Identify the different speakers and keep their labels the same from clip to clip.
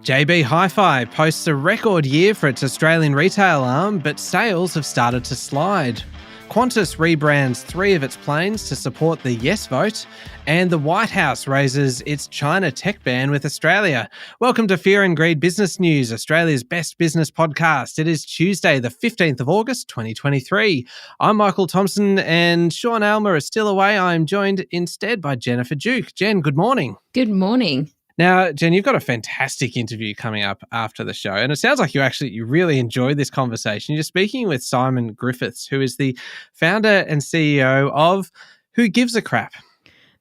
Speaker 1: JB Hi-Fi posts a record year for its Australian retail arm, but sales have started to slide. Qantas rebrands 3 of its planes to support the Yes vote, and the White House raises its China tech ban with Australia. Welcome to Fear and Greed Business News, Australia's best business podcast. It is Tuesday, the 15th of August, 2023. I'm Michael Thompson, and Sean Almer is still away. I'm joined instead by Jennifer Duke. Jen, good morning.
Speaker 2: Good morning.
Speaker 1: Now, Jen, you've got a fantastic interview coming up after the show, and it sounds like you really enjoyed this conversation. You're speaking with Simon Griffiths, who is the founder and CEO of Who Gives a Crap?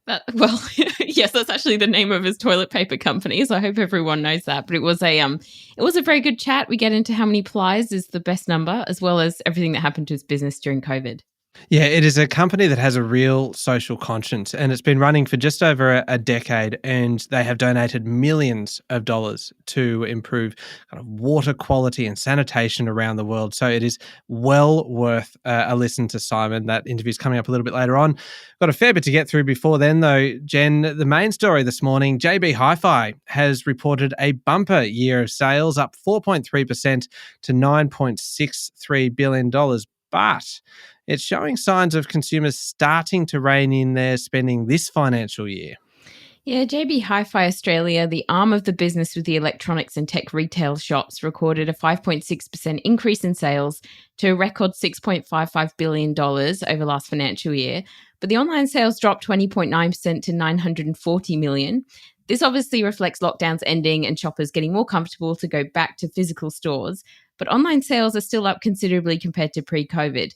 Speaker 2: Yes, that's actually the name of his toilet paper company, so I hope everyone knows that. But it was a very good chat. We get into how many plies is the best number, as well as everything that happened to his business during COVID.
Speaker 1: Yeah, it is a company that has a real social conscience, and it's been running for just over a decade, and they have donated millions of dollars to improve kind of water quality and sanitation around the world. So it is well worth a listen to Simon. That interview is coming up a little bit later on. Got a fair bit to get through before then, though, Jen. The main story this morning, JB Hi-Fi has reported a bumper year of sales, up 4.3% to $9.63 billion. But it's showing signs of consumers starting to rein in their spending this financial year.
Speaker 2: Yeah, JB Hi-Fi Australia, the arm of the business with the electronics and tech retail shops, recorded a 5.6% increase in sales to a record $6.55 billion over last financial year. But the online sales dropped 20.9% to $940 million. This obviously reflects lockdowns ending and shoppers getting more comfortable to go back to physical stores. But online sales are still up considerably compared to pre-COVID.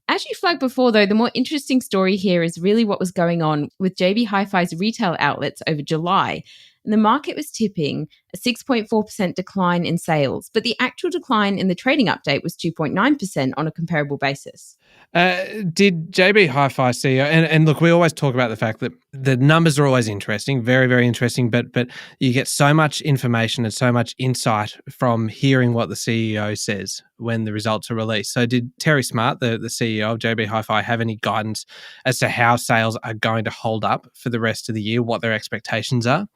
Speaker 2: As you flagged before, though, the more interesting story here is really what was going on with JB Hi-Fi's retail outlets over July. And the market was tipping a 6.4% decline in sales, but the actual decline in the trading update was 2.9% on a comparable basis.
Speaker 1: Did JB Hi-Fi CEO, and look, we always talk about the fact that the numbers are always interesting, very, very interesting, but you get so much information and so much insight from hearing what the CEO says when the results are released. So did Terry Smart, the CEO of JB Hi-Fi, have any guidance as to how sales are going to hold up for the rest of the year, what their expectations are?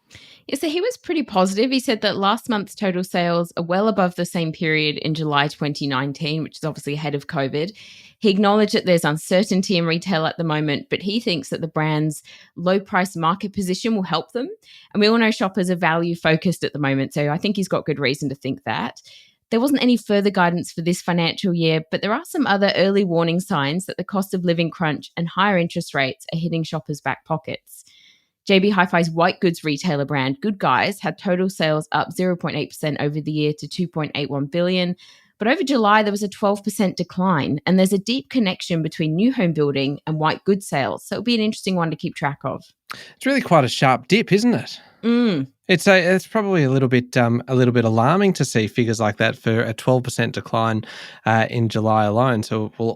Speaker 2: Yeah, so he was pretty positive. He said that last month's total sales are well above the same period in July 2019, which is obviously ahead of COVID. He acknowledged that there's uncertainty in retail at the moment, but he thinks that the brand's low-price market position will help them. And we all know shoppers are value-focused at the moment, so I think he's got good reason to think that. There wasn't any further guidance for this financial year, but there are some other early warning signs that the cost of living crunch and higher interest rates are hitting shoppers' back pockets. JB Hi-Fi's white goods retailer brand, Good Guys, had total sales up 0.8% over the year to $2.81 billion. But over July, there was a 12% decline, and there's a deep connection between new home building and white goods sales. So it'll be an interesting one to keep track of.
Speaker 1: It's really quite a sharp dip, isn't it? It's probably a little bit alarming to see figures like that for a 12% decline in July alone. So I'm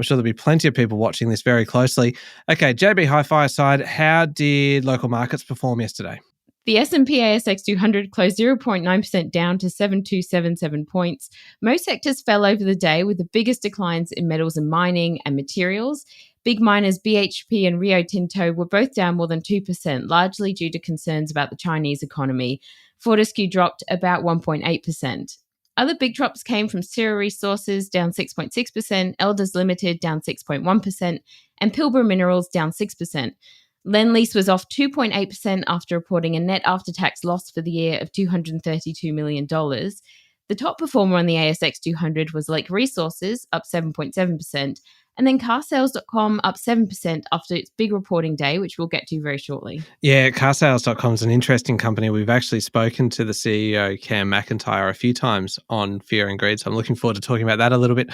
Speaker 1: sure there'll be plenty of people watching this very closely. Okay, JB Hi-Fi aside, how did local markets perform yesterday?
Speaker 2: The S&P ASX 200 closed 0.9% down to 7,277 points. Most sectors fell over the day, with the biggest declines in metals and mining and materials. Big miners BHP and Rio Tinto were both down more than 2%, largely due to concerns about the Chinese economy. Fortescue dropped about 1.8%. Other big drops came from Sierra Resources, down 6.6%, Elders Limited, down 6.1%, and Pilbara Minerals, down 6%. Lendlease was off 2.8% after reporting a net after-tax loss for the year of $232 million. The top performer on the ASX 200 was Lake Resources, up 7.7%, and then carsales.com up 7% after its big reporting day, which we'll get to very shortly.
Speaker 1: Yeah, carsales.com is an interesting company. We've actually spoken to the CEO, Cam McIntyre, a few times on Fear and Greed, so I'm looking forward to talking about that a little bit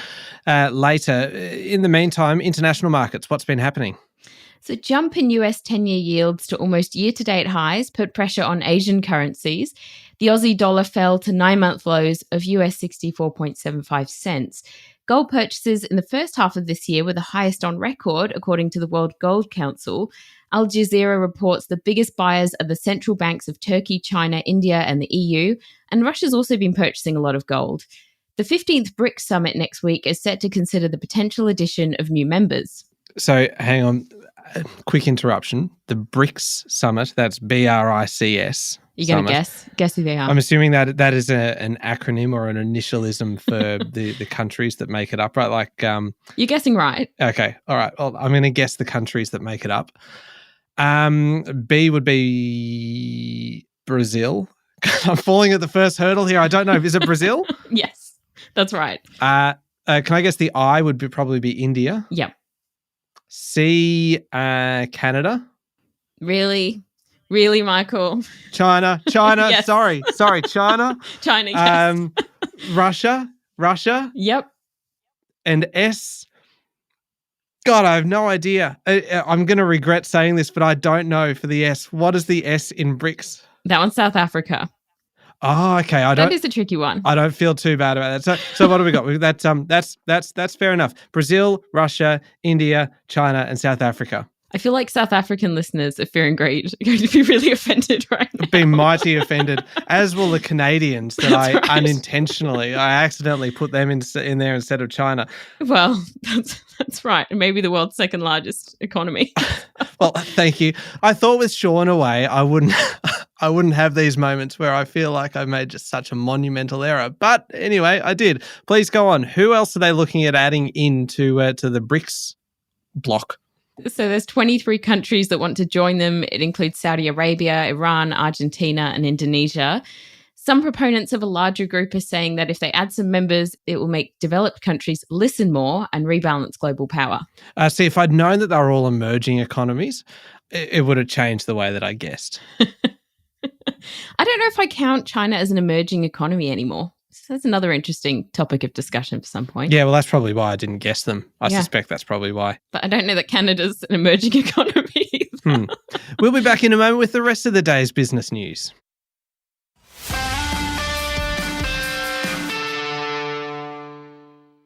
Speaker 1: later. In the meantime, international markets, what's been happening?
Speaker 2: So jump in US 10-year yields to almost year-to-date highs put pressure on Asian currencies. The Aussie dollar fell to 9-month lows of US 64.75 cents. Gold purchases in the first half of this year were the highest on record, according to the World Gold Council. Al Jazeera reports the biggest buyers are the central banks of Turkey, China, India, and the EU, and Russia's also been purchasing a lot of gold. The 15th BRICS summit next week is set to consider the potential addition of new members.
Speaker 1: So hang on, quick interruption. The BRICS summit, that's BRICS.
Speaker 2: You going to
Speaker 1: Summit.
Speaker 2: guess? Guess who they are.
Speaker 1: I'm assuming that is an acronym or an initialism for the countries that make it up, right? Like,
Speaker 2: You're guessing right.
Speaker 1: okay, all right. Well, I'm going to guess the countries that make it up. B would be Brazil. I'm falling at the first hurdle here. I don't know. Is it Brazil?
Speaker 2: Yes, that's right.
Speaker 1: Can I guess the I would probably be India?
Speaker 2: Yep.
Speaker 1: C, Canada.
Speaker 2: Really? Really, Michael?
Speaker 1: China.
Speaker 2: Yes.
Speaker 1: Sorry, China.
Speaker 2: China, yes.
Speaker 1: Russia.
Speaker 2: Yep.
Speaker 1: And S. God, I have no idea. I'm going to regret saying this, but I don't know for the S. What is the S in BRICS?
Speaker 2: That one's South Africa.
Speaker 1: Oh, okay.
Speaker 2: That is a tricky one.
Speaker 1: I don't feel too bad about that. So what do we got? That's fair enough. Brazil, Russia, India, China, and South Africa.
Speaker 2: I feel like South African listeners of Fear and Greed are going to be really offended right now.
Speaker 1: Be mighty offended, as will the Canadians that I accidentally put them in there instead of China.
Speaker 2: Well, that's right. And maybe the world's second largest economy.
Speaker 1: Well, thank you. I thought with Sean away, I wouldn't have these moments where I feel like I made just such a monumental error. But anyway, I did. Please go on. Who else are they looking at adding into to the BRICS bloc?
Speaker 2: So there's 23 countries that want to join them. It includes Saudi Arabia, Iran, Argentina, and Indonesia. Some proponents of a larger group are saying that if they add some members, it will make developed countries listen more and rebalance global power.
Speaker 1: See, if I'd known that they were all emerging economies, it would have changed the way that I guessed.
Speaker 2: I don't know if I count China as an emerging economy anymore. So that's another interesting topic of discussion for some point.
Speaker 1: Yeah, well, that's probably why I didn't guess them. I suspect that's probably why.
Speaker 2: But I don't know that Canada's an emerging economy either.
Speaker 1: We'll be back in a moment with the rest of the day's business news.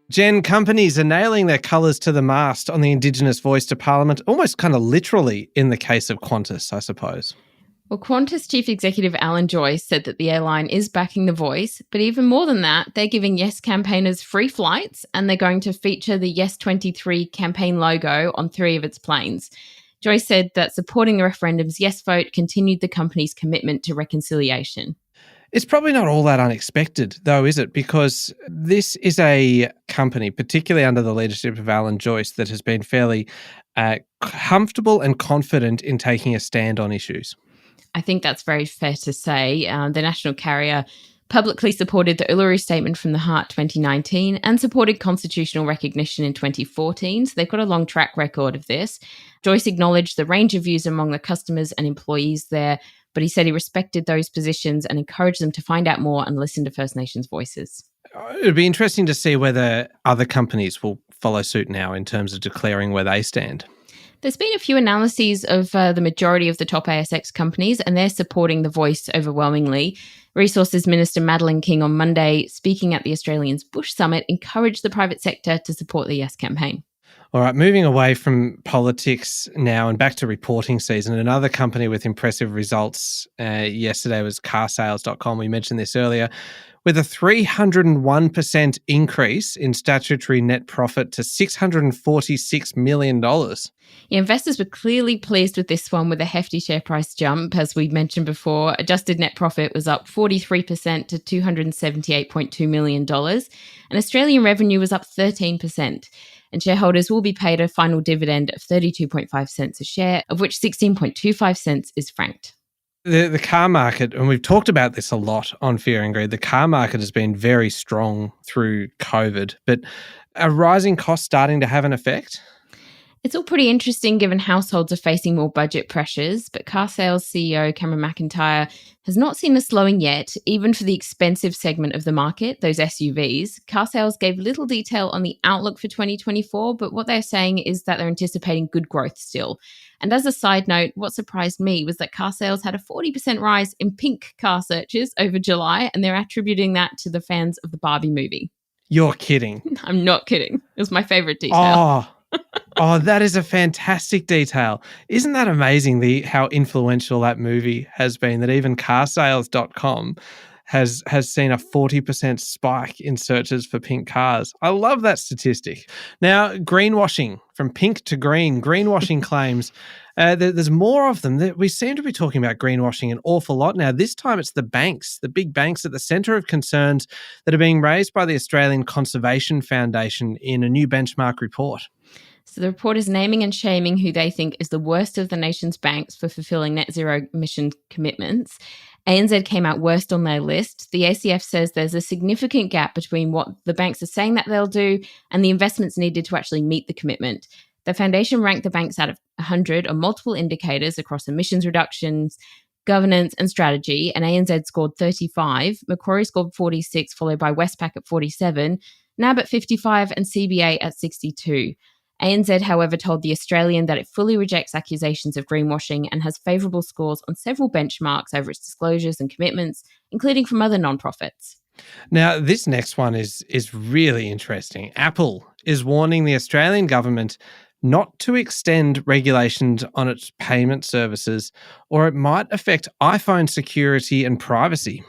Speaker 1: Jen, companies are nailing their colours to the mast on the Indigenous voice to Parliament, almost kind of literally in the case of Qantas, I suppose.
Speaker 2: Well, Qantas Chief Executive Alan Joyce said that the airline is backing the voice, but even more than that, they're giving Yes campaigners free flights and they're going to feature the Yes 23 campaign logo on 3 of its planes. Joyce said that supporting the referendum's Yes vote continued the company's commitment to reconciliation.
Speaker 1: It's probably not all that unexpected, though, is it? Because this is a company, particularly under the leadership of Alan Joyce, that has been fairly comfortable and confident in taking a stand on issues.
Speaker 2: I think that's very fair to say. The national carrier publicly supported the Uluru Statement from the Heart 2019 and supported constitutional recognition in 2014. So they've got a long track record of this. Joyce acknowledged the range of views among the customers and employees there, but he said he respected those positions and encouraged them to find out more and listen to First Nations voices.
Speaker 1: It'd be interesting to see whether other companies will follow suit now in terms of declaring where they stand.
Speaker 2: There's been a few analyses of the majority of the top ASX companies, and they're supporting the voice overwhelmingly. Resources Minister Madeleine King on Monday, speaking at the Australians Bush Summit, encouraged the private sector to support the Yes campaign.
Speaker 1: All right, moving away from politics now and back to reporting season. Another company with impressive results yesterday was carsales.com. We mentioned this earlier. With a 301% increase in statutory net profit to $646 million.
Speaker 2: Yeah, investors were clearly pleased with this one with a hefty share price jump. As we mentioned before, adjusted net profit was up 43% to $278.2 million, and Australian revenue was up 13%. And shareholders will be paid a final dividend of 32.5 cents a share, of which 16.25 cents is franked.
Speaker 1: The car market, and we've talked about this a lot on Fear and Greed, the car market has been very strong through COVID, but are rising costs starting to have an effect?
Speaker 2: It's all pretty interesting given households are facing more budget pressures, but car sales CEO Cameron McIntyre has not seen a slowing yet, even for the expensive segment of the market, those SUVs. Car sales gave little detail on the outlook for 2024, but what they're saying is that they're anticipating good growth still. And as a side note, what surprised me was that car sales had a 40% rise in pink car searches over July, and they're attributing that to the fans of the Barbie movie.
Speaker 1: You're kidding.
Speaker 2: I'm not kidding. It was my favorite detail.
Speaker 1: Oh, that is a fantastic detail. Isn't that amazing, how influential that movie has been, that even carsales.com has seen a 40% spike in searches for pink cars. I love that statistic. Now, greenwashing, from pink to green, greenwashing claims. There's more of them. We seem to be talking about greenwashing an awful lot now. This time it's the banks, the big banks at the centre of concerns that are being raised by the Australian Conservation Foundation in a new benchmark report.
Speaker 2: So the report is naming and shaming who they think is the worst of the nation's banks for fulfilling net zero emission commitments. ANZ came out worst on their list. The ACF says there's a significant gap between what the banks are saying that they'll do and the investments needed to actually meet the commitment. The foundation ranked the banks out of 100 on multiple indicators across emissions reductions, governance and strategy, and ANZ scored 35, Macquarie scored 46, followed by Westpac at 47, NAB at 55 and CBA at 62. ANZ, however, told The Australian that it fully rejects accusations of greenwashing and has favourable scores on several benchmarks over its disclosures and commitments, including from other nonprofits.
Speaker 1: Now, this next one is really interesting. Apple is warning the Australian government not to extend regulations on its payment services, or it might affect iPhone security and privacy.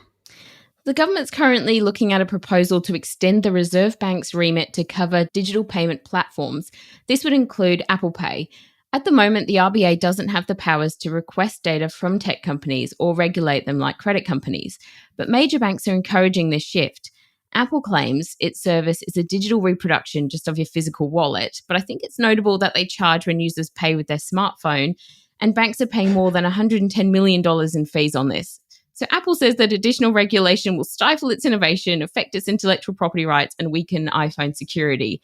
Speaker 2: The government's currently looking at a proposal to extend the Reserve Bank's remit to cover digital payment platforms. This would include Apple Pay. At the moment, the RBA doesn't have the powers to request data from tech companies or regulate them like credit companies, but major banks are encouraging this shift. Apple claims its service is a digital reproduction just of your physical wallet, but I think it's notable that they charge when users pay with their smartphone, and banks are paying more than $110 million in fees on this. So Apple says that additional regulation will stifle its innovation, affect its intellectual property rights, and weaken iPhone security.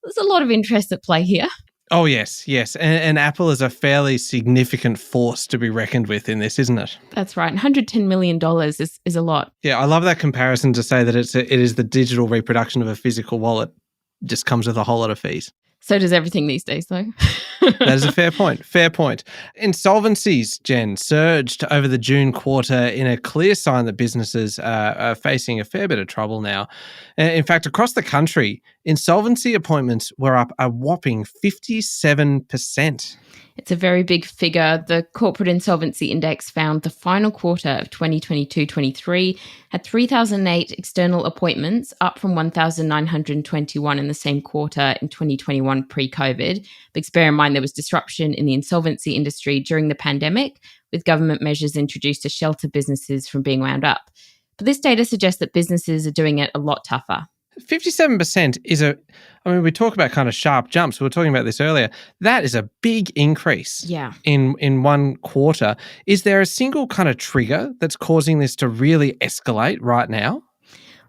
Speaker 2: There's a lot of interest at play here.
Speaker 1: Oh, yes. And Apple is a fairly significant force to be reckoned with in this, isn't it?
Speaker 2: That's right. $110 million is a lot.
Speaker 1: Yeah, I love that comparison to say that it is the digital reproduction of a physical wallet. Just comes with a whole lot of fees.
Speaker 2: So does everything these days, though.
Speaker 1: That is a fair point. Fair point. Insolvencies, Jen, surged over the June quarter in a clear sign that businesses are facing a fair bit of trouble now. In fact, across the country, insolvency appointments were up a whopping 57%.
Speaker 2: It's a very big figure. The Corporate Insolvency Index found the final quarter of 2022-23 had 3,008 external appointments, up from 1,921 in the same quarter in 2021 pre-COVID. But bear in mind there was disruption in the insolvency industry during the pandemic, with government measures introduced to shelter businesses from being wound up. But this data suggests that businesses are doing it a lot tougher.
Speaker 1: 57% is we talk about kind of sharp jumps. We were talking about this earlier. That is a big increase in one quarter. Is there a single kind of trigger that's causing this to really escalate right now?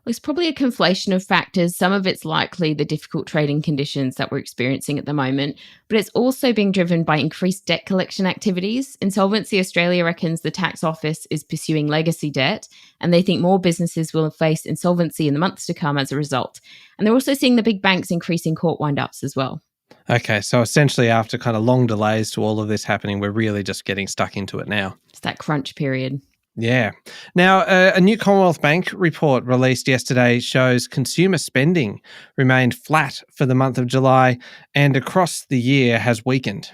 Speaker 2: Well, it's probably a conflation of factors. Some of it's likely the difficult trading conditions that we're experiencing at the moment, but it's also being driven by increased debt collection activities. Insolvency Australia reckons the tax office is pursuing legacy debt, and they think more businesses will face insolvency in the months to come as a result. And they're also seeing the big banks increasing court wind-ups as well.
Speaker 1: Okay, so essentially after kind of long delays to all of this happening, we're really just getting stuck into it now.
Speaker 2: It's that crunch period.
Speaker 1: Yeah. Now, a new Commonwealth Bank report released yesterday shows consumer spending remained flat for the month of July and across the year has weakened.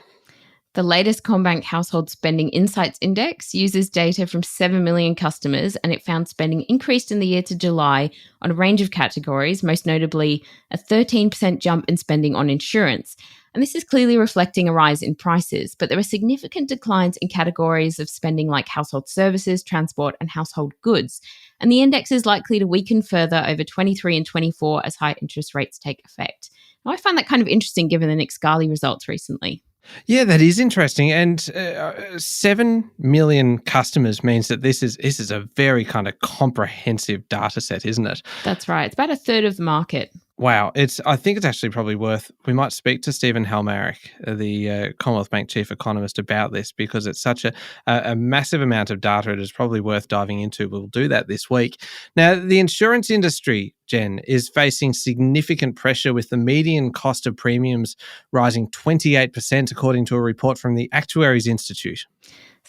Speaker 2: The latest CommBank Household Spending Insights Index uses data from 7 million customers, and it found spending increased in the year to July on a range of categories, most notably a 13% jump in spending on insurance. And this is clearly reflecting a rise in prices, but there are significant declines in categories of spending like household services, transport, and household goods. And the index is likely to weaken further over 23 and 24 as high interest rates take effect. Now, I find that kind of interesting given the Nick Scali results recently.
Speaker 1: Yeah, that is interesting. And 7 million customers means that this is a very kind of comprehensive data set, isn't it?
Speaker 2: That's right. It's about a third of the market.
Speaker 1: Wow. I think it's actually probably we might speak to Stephen Halmarick, the Commonwealth Bank chief economist, about this because it's such a massive amount of data. It is probably worth diving into. We'll do that this week. Now, the insurance industry, Jen, is facing significant pressure with the median cost of premiums rising 28%, according to a report from the Actuaries Institute.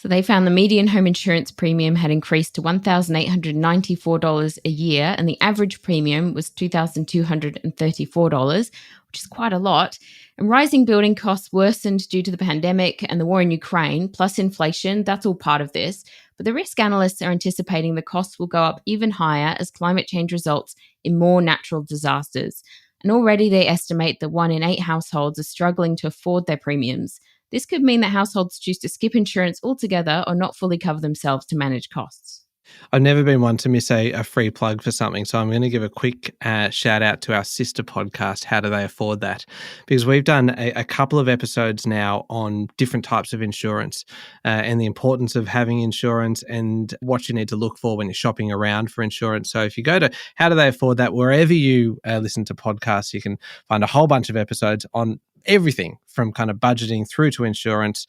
Speaker 2: So they found the median home insurance premium had increased to $1,894 a year, and the average premium was $2,234, which is quite a lot. And rising building costs worsened due to the pandemic and the war in Ukraine, plus inflation. That's all part of this. But the risk analysts are anticipating the costs will go up even higher as climate change results in more natural disasters. And already they estimate that 1 in 8 households are struggling to afford their premiums. This could mean that households choose to skip insurance altogether or not fully cover themselves to manage costs.
Speaker 1: I've never been one to miss a free plug for something, so I'm going to give a quick shout out to our sister podcast, How Do They Afford That? Because we've done a couple of episodes now on different types of insurance and the importance of having insurance and what you need to look for when you're shopping around for insurance. So if you go to How Do They Afford That, wherever you listen to podcasts, you can find a whole bunch of episodes on everything from kind of budgeting through to insurance,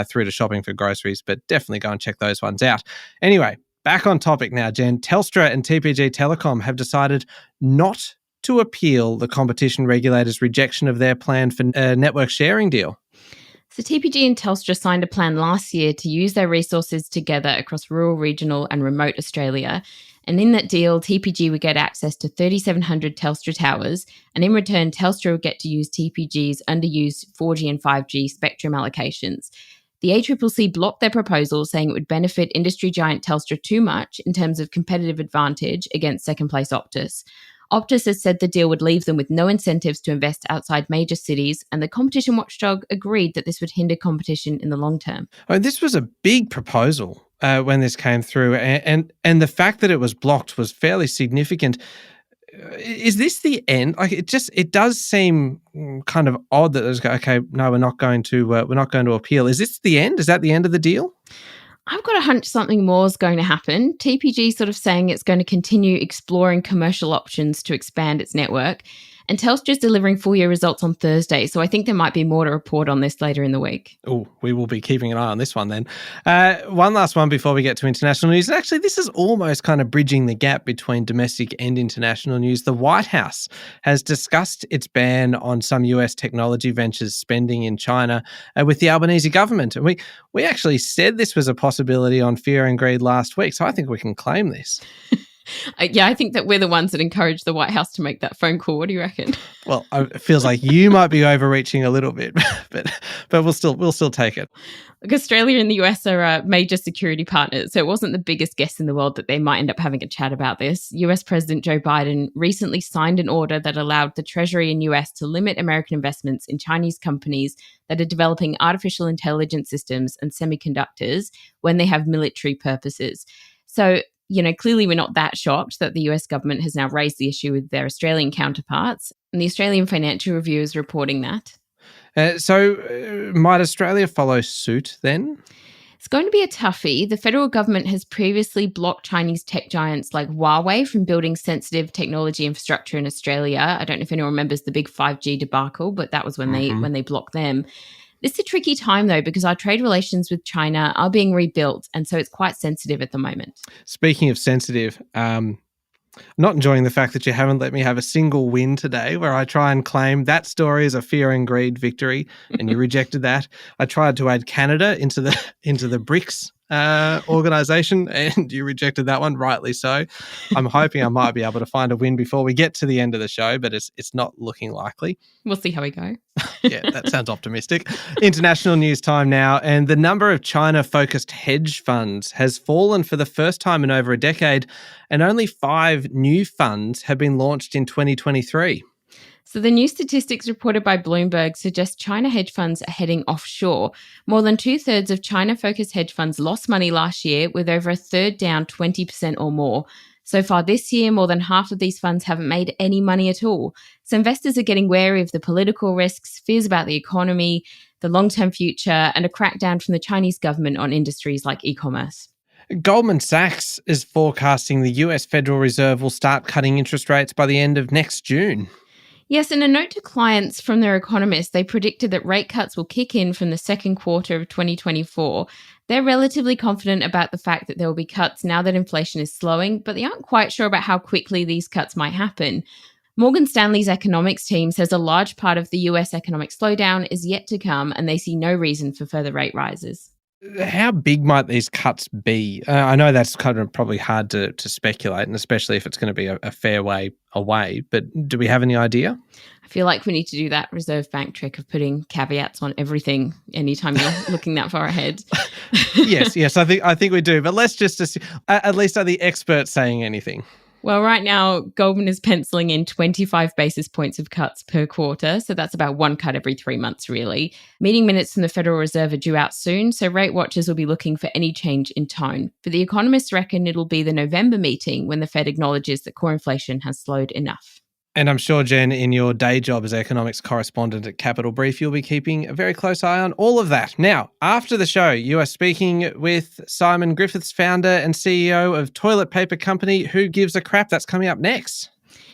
Speaker 1: through to shopping for groceries, but definitely go and check those ones out. Anyway, back on topic now, Jen. Telstra and TPG Telecom have decided not to appeal the competition regulator's rejection of their plan for a network sharing deal.
Speaker 2: So TPG and Telstra signed a plan last year to use their resources together across rural, regional and remote Australia. And in that deal, TPG would get access to 3,700 Telstra towers, and in return, Telstra would get to use TPG's underused 4G and 5G spectrum allocations. The ACCC blocked their proposal, saying it would benefit industry giant Telstra too much in terms of competitive advantage against second-place Optus. Optus has said the deal would leave them with no incentives to invest outside major cities, and the competition watchdog agreed that this would hinder competition in the long term.
Speaker 1: This was a big proposal when this came through, and the fact that it was blocked was fairly significant. Is this the end? Like it does seem kind of odd that there's okay, no, we're not going to appeal. Is this the end? Is that the end of the deal?
Speaker 2: I've got a hunch something more is going to happen. TPG sort of saying it's going to continue exploring commercial options to expand its network. And Telstra's delivering full-year results on Thursday, so I think there might be more to report on this later in the week.
Speaker 1: Oh, we will be keeping an eye on this one then. One last one before we get to international news. And actually, this is almost kind of bridging the gap between domestic and international news. The White House has discussed its ban on some US technology ventures spending in China with the Albanese government. And we actually said this was a possibility on Fear and Greed last week, so I think we can claim this.
Speaker 2: Yeah, I think that we're the ones that encouraged the White House to make that phone call. What do you reckon?
Speaker 1: Well, it feels like you might be overreaching a little bit, but we'll still take it.
Speaker 2: Look, Australia and the US are major security partners, so it wasn't the biggest guess in the world that they might end up having a chat about this. US President Joe Biden recently signed an order that allowed the Treasury in US to limit American investments in Chinese companies that are developing artificial intelligence systems and semiconductors when they have military purposes. So, clearly we're not that shocked that the US government has now raised the issue with their Australian counterparts. And the Australian Financial Review is reporting that.
Speaker 1: Might Australia follow suit then?
Speaker 2: It's going to be a toughie. The federal government has previously blocked Chinese tech giants like Huawei from building sensitive technology infrastructure in Australia. I don't know if anyone remembers the big 5G debacle, but that was when they blocked them. It's a tricky time, though, because our trade relations with China are being rebuilt, and so it's quite sensitive at the moment.
Speaker 1: Speaking of sensitive, not enjoying the fact that you haven't let me have a single win today where I try and claim that story as a Fear and Greed victory, and you rejected that. I tried to add Canada into the BRICS organisation, and you rejected that one, rightly so. I'm hoping I might be able to find a win before we get to the end of the show, but it's not looking likely.
Speaker 2: We'll see how we go.
Speaker 1: Yeah, that sounds optimistic. International news time now, and the number of China-focused hedge funds has fallen for the first time in over a decade, and only 5 new funds have been launched in 2023.
Speaker 2: So the new statistics reported by Bloomberg suggest China hedge funds are heading offshore. More than 2/3 of China-focused hedge funds lost money last year, with over a third down 20% or more. So far this year, more than half of these funds haven't made any money at all. So investors are getting wary of the political risks, fears about the economy, the long-term future, and a crackdown from the Chinese government on industries like e-commerce.
Speaker 1: Goldman Sachs is forecasting the US Federal Reserve will start cutting interest rates by the end of next June.
Speaker 2: Yes, in a note to clients from their economists, they predicted that rate cuts will kick in from the second quarter of 2024. They're relatively confident about the fact that there will be cuts now that inflation is slowing, but they aren't quite sure about how quickly these cuts might happen. Morgan Stanley's economics team says a large part of the US economic slowdown is yet to come, and they see no reason for further rate rises.
Speaker 1: How big might these cuts be? I know that's kind of probably hard to speculate, and especially if it's going to be a fair way away, but do we have any idea?
Speaker 2: I feel like we need to do that Reserve Bank trick of putting caveats on everything anytime you're looking that far ahead.
Speaker 1: Yes, I think we do. But let's just assume, at least are the experts saying anything?
Speaker 2: Well, right now, Goldman is penciling in 25 basis points of cuts per quarter. So that's about one cut every 3 months, really. Meeting minutes from the Federal Reserve are due out soon. So rate watchers will be looking for any change in tone. But the economists reckon it'll be the November meeting when the Fed acknowledges that core inflation has slowed enough.
Speaker 1: And I'm sure, Jen, in your day job as economics correspondent at Capital Brief, you'll be keeping a very close eye on all of that. Now, after the show, you are speaking with Simon Griffiths, founder and CEO of toilet paper company Who Gives a Crap. That's coming up next.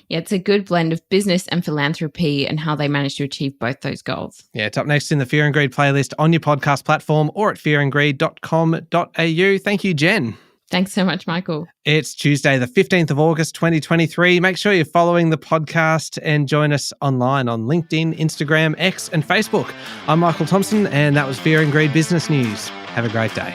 Speaker 2: Yeah, it's a good blend of business and philanthropy and how they manage to achieve both those goals.
Speaker 1: Yeah, it's up next in the Fear and Greed playlist on your podcast platform or at fearandgreed.com.au. Thank you, Jen.
Speaker 2: Thanks so much, Michael.
Speaker 1: It's Tuesday, the 15th of August, 2023. Make sure you're following the podcast and join us online on LinkedIn, Instagram, X, and Facebook. I'm Michael Thompson, and that was Fear and Greed Business News. Have a great day.